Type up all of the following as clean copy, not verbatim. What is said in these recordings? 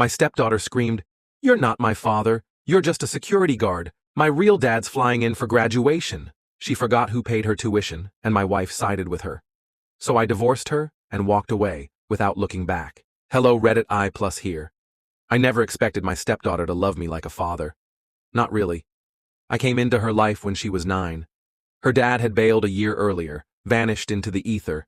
My stepdaughter screamed, "You're not my father. You're just a security guard. My real dad's flying in for graduation." She forgot who paid her tuition, and my wife sided with her. So I divorced her and walked away without looking back. Hello Reddit I+ here. I never expected my stepdaughter to love me like a father. Not really. I came into her life when she was 9. Her dad had bailed a year earlier, vanished into the ether.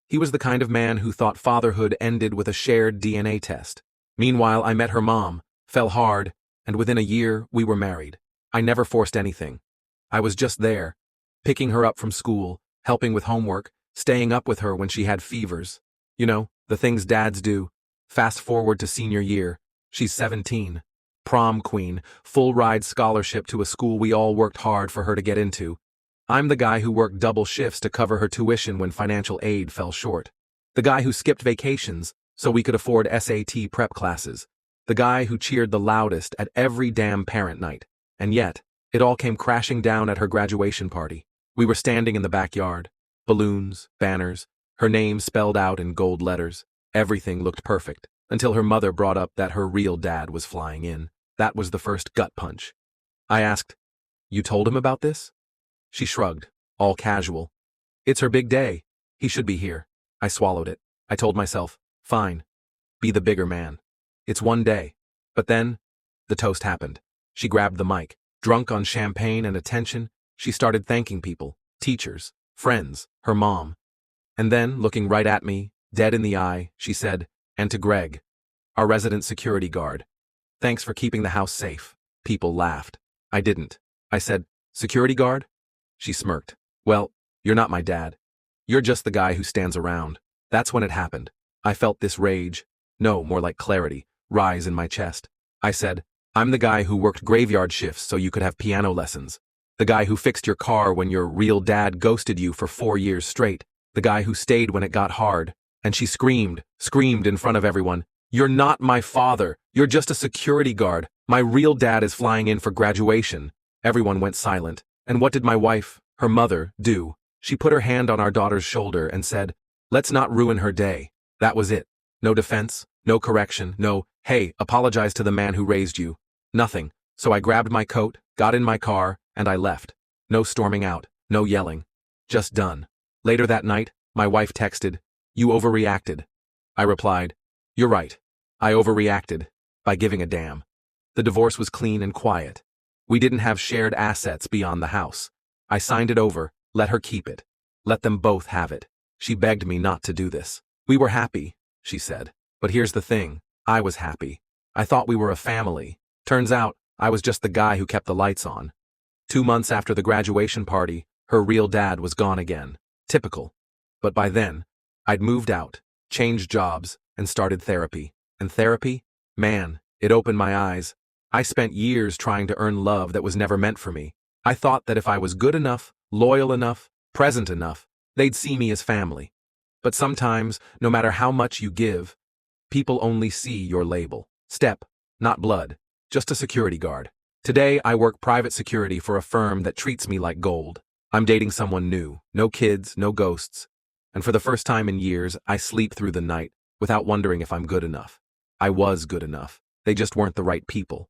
He was the kind of man who thought fatherhood ended with a shared DNA test. Meanwhile, I met her mom, fell hard, and within a year, we were married. I never forced anything. I was just there, picking her up from school, helping with homework, staying up with her when she had fevers. You know, the things dads do. Fast forward to senior year. She's 17. Prom queen, full-ride scholarship to a school we all worked hard for her to get into. I'm the guy who worked double shifts to cover her tuition when financial aid fell short. The guy who skipped vacations so we could afford SAT prep classes. The guy who cheered the loudest at every damn parent night. And yet, it all came crashing down at her graduation party. We were standing in the backyard. Balloons, banners, her name spelled out in gold letters. Everything looked perfect, until her mother brought up that her real dad was flying in. That was the first gut punch. I asked, "You told him about this?" She shrugged, all casual. "It's her big day. He should be here." I swallowed it. I told myself, fine. Be the bigger man. It's one day. But then, the toast happened. She grabbed the mic. Drunk on champagne and attention, she started thanking people, teachers, friends, her mom. And then, looking right at me, dead in the eye, she said, "And to Greg, our resident security guard. Thanks for keeping the house safe." People laughed. I didn't. I said, "Security guard?" She smirked. "Well, you're not my dad. You're just the guy who stands around." That's when it happened. I felt this rage, no, more like clarity, rise in my chest. I said, "I'm the guy who worked graveyard shifts so you could have piano lessons. The guy who fixed your car when your real dad ghosted you for 4 years straight. The guy who stayed when it got hard." And she screamed in front of everyone, "You're not my father. You're just a security guard. My real dad is flying in for graduation." Everyone went silent. And what did my wife, her mother, do? She put her hand on our daughter's shoulder and said, "Let's not ruin her day." That was it. No defense, no correction, no, "Hey, apologize to the man who raised you." Nothing. So I grabbed my coat, got in my car, and I left. No storming out, no yelling. Just done. Later that night, my wife texted, "You overreacted." I replied, "You're right. I overreacted. By giving a damn." The divorce was clean and quiet. We didn't have shared assets beyond the house. I signed it over, let her keep it. Let them both have it. She begged me not to do this. "We were happy," she said. "But here's the thing, I was happy. I thought we were a family. Turns out, I was just the guy who kept the lights on." 2 months after the graduation party, her real dad was gone again. Typical. But by then, I'd moved out, changed jobs, and started therapy. And therapy? Man, it opened my eyes. I spent years trying to earn love that was never meant for me. I thought that if I was good enough, loyal enough, present enough, they'd see me as family. But sometimes, no matter how much you give, people only see your label. Step, not blood, just a security guard. Today, I work private security for a firm that treats me like gold. I'm dating someone new, no kids, no ghosts. And for the first time in years, I sleep through the night without wondering if I'm good enough. I was good enough. They just weren't the right people.